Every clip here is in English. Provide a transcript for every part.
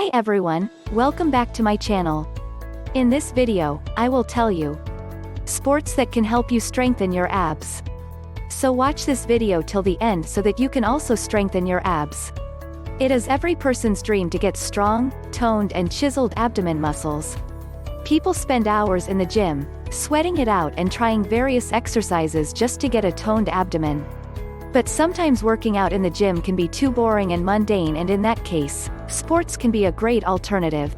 Hi everyone, welcome back to my channel. In this video, I will tell you sports that can help you strengthen your abs. So watch this video till the end so that you can also strengthen your abs. It is every person's dream to get strong, toned and chiseled abdomen muscles. People spend hours in the gym, sweating it out and trying various exercises just to get a toned abdomen. But sometimes working out in the gym can be too boring and mundane, and in that case, sports can be a great alternative.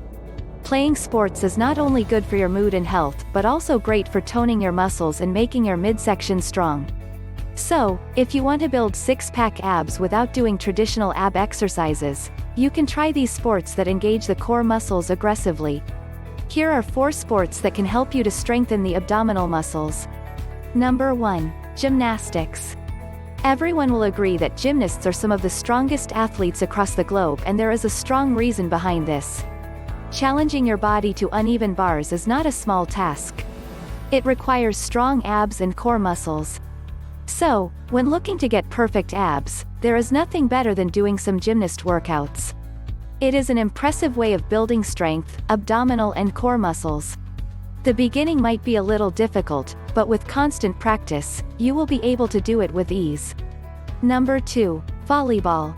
Playing sports is not only good for your mood and health, but also great for toning your muscles and making your midsection strong. So, if you want to build six-pack abs without doing traditional ab exercises, you can try these sports that engage the core muscles aggressively. Here are 4 sports that can help you to strengthen the abdominal muscles. Number 1. Gymnastics. Everyone will agree that gymnasts are some of the strongest athletes across the globe, and there is a strong reason behind this. Challenging your body to uneven bars is not a small task. It requires strong abs and core muscles. So, when looking to get perfect abs, there is nothing better than doing some gymnast workouts. It is an impressive way of building strength, abdominal and core muscles. The beginning might be a little difficult, but with constant practice, you will be able to do it with ease. Number 2. Volleyball.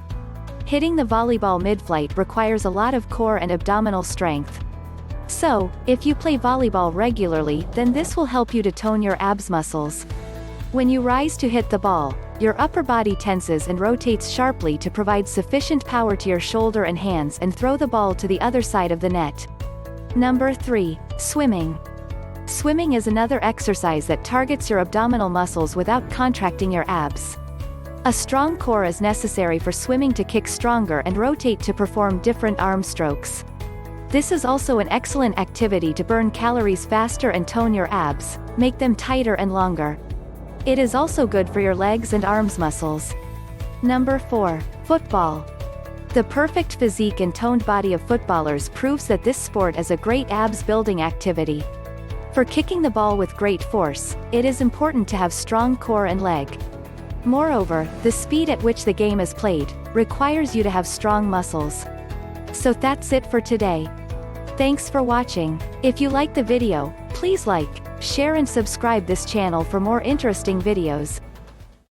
Hitting the volleyball mid-flight requires a lot of core and abdominal strength. So, if you play volleyball regularly, then this will help you to tone your abs muscles. When you rise to hit the ball, your upper body tenses and rotates sharply to provide sufficient power to your shoulder and hands and throw the ball to the other side of the net. Number 3. Swimming. Swimming is another exercise that targets your abdominal muscles without contracting your abs. A strong core is necessary for swimming to kick stronger and rotate to perform different arm strokes. This is also an excellent activity to burn calories faster and tone your abs, make them tighter and longer. It is also good for your legs and arms muscles. Number 4. Football. The perfect physique and toned body of footballers proves that this sport is a great abs building activity. For kicking the ball with great force, it is important to have strong core and leg. Moreover, the speed at which the game is played requires you to have strong muscles. So that's it for today. Thanks for watching. If you like the video, please like, share and subscribe this channel for more interesting videos.